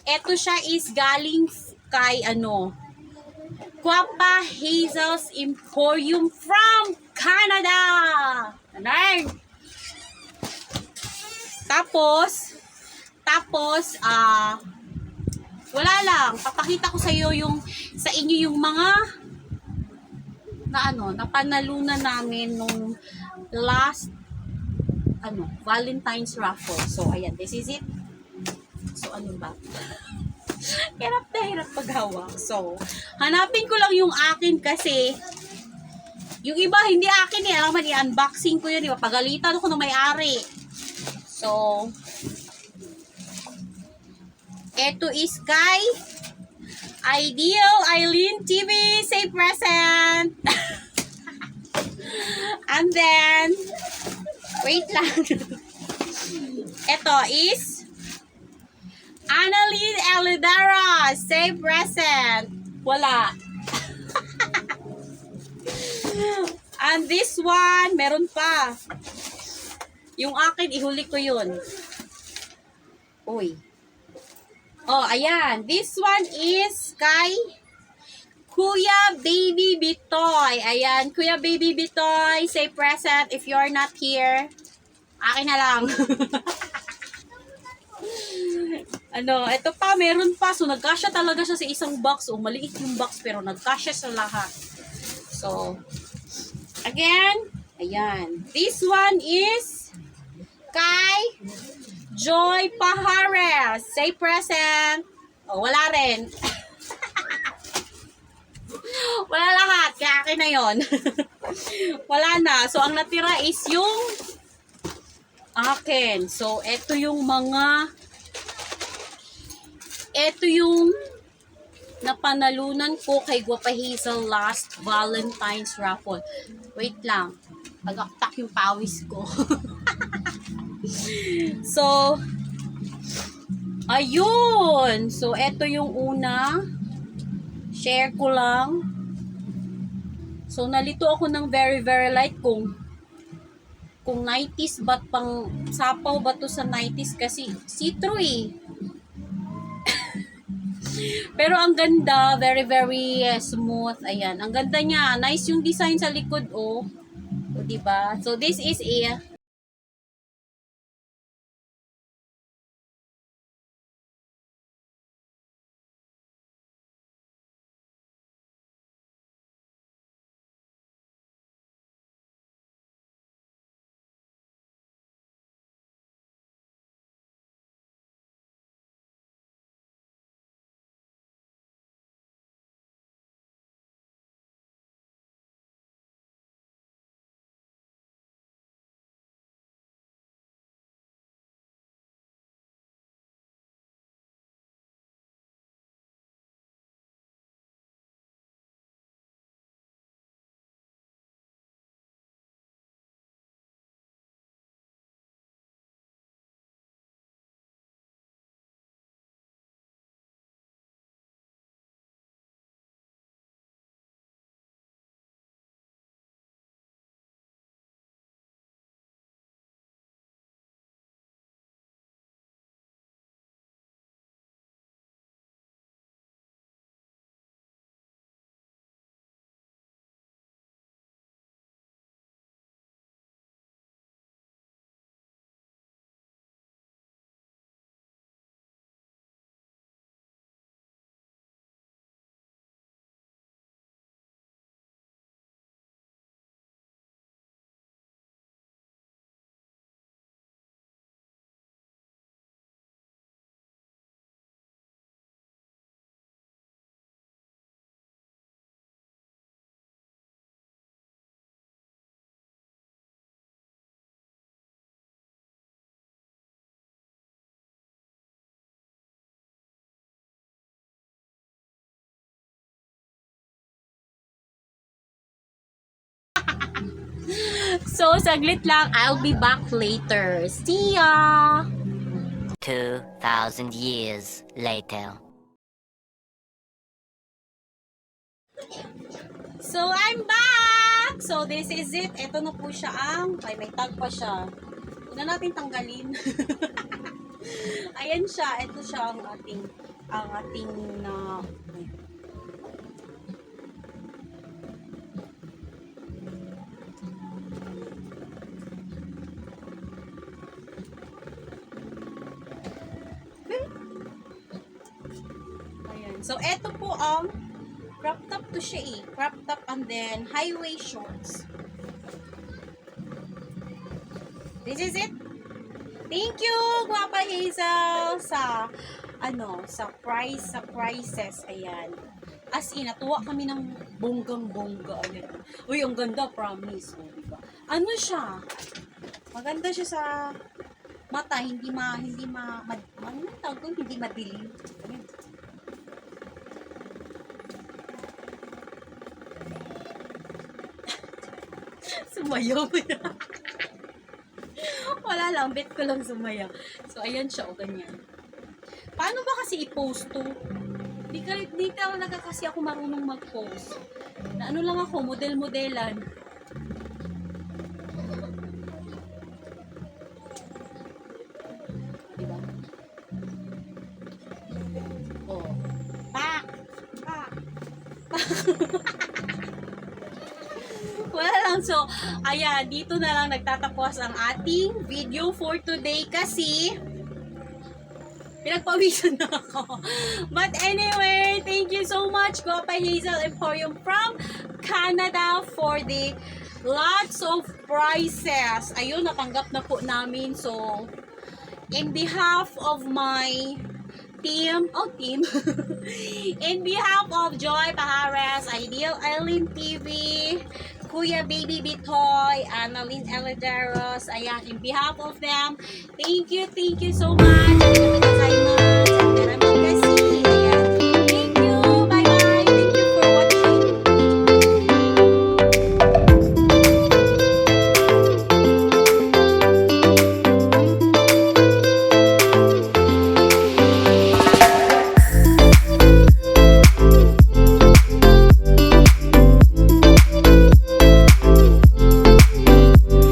Ito siya is galing kay Guapa Hazel's Emporium from Canada. Ayan. Tapos, wala lang. Papakita ko sa inyo yung mga napanalunan namin nung last Valentine's raffle. So, ayan, this is it. So, ano ba? Hirap na hirap paghawak. So, hanapin ko lang yung akin kasi yung iba hindi akin eh. Alam mo, i-unboxing ko yun. Pagalitan ako ng may-ari. So, eto is kay Ideal Eileen TV. Say present! And then, wait lang. Ito is Annalyn Elidara. Say present. Wala. And this one, meron pa. Yung akin, ihuli ko yun. Uy. Oh, ayan. This one is kay Kuya Baby Bitoy. Ayan, Kuya Baby Bitoy, say present if you're not here. Akin na lang. Ito pa, meron pa. So, nagkasya talaga siya sa isang box. O, maliit yung box, pero nagkasya sa lahat. So, again, ayan. This one is kay Joy Pajares. Say present. Oh, wala rin. Wala lahat. Kaya akin na yun. Wala na. So, ang natira is yung akin. So, ito yung napanalunan ko kay Guapa Hazel last Valentine's raffle. Wait lang. Pag-aktak yung pawis ko. So, ayun. So, ito yung una. Share ko lang. So, nalito ako ng very, very light kung 90s ba't pang sapaw ba to sa 90s kasi see-through eh. Pero ang ganda, very, very smooth. Ayan, ang ganda niya. Nice yung design sa likod, oh. O, diba? So, this is a So, saglit lang. I'll be back later. See ya! 2,000 years later. So, I'm back! So, this is it. Ito na po siya may tag pa siya. Una natin tanggalin. Ayan siya. Ito siya ang ating ang ating na ayan. So, eto po ang crop top to siya eh. Crop top and then highway shorts. This is it. Thank you, Guapa Hazel, sa prices. Ayan. As in, natuwa kami ng bonggang-bongga. Ayan. Uy, ang ganda, promise. O, diba? Ano siya? Maganda siya sa mata, hindi madilim. Ayan. Sumayaw na. Wala lang, bet ko lang sumayaw. So, ayan siya, o ganyan. Paano ba kasi i-post to? Di talaga kasi ako marunong mag-post. Na ano lang ako, model-modelan. Diba? Oh. Pak! Pak! Pak! Wala lang. So, ayan, dito na lang nagtatapos ang ating video for today kasi pinagpawisan na ako. But anyway, thank you so much, Guapa Hazel Emporium from Canada for the lots of prizes. Ayun, natanggap na po namin. So, in behalf of my team, in behalf of Joy Pajares, Ideal Eileen TV, Kuya Baby Bitoy, Annalyn Elederos, ayan, in behalf of them, thank you so much.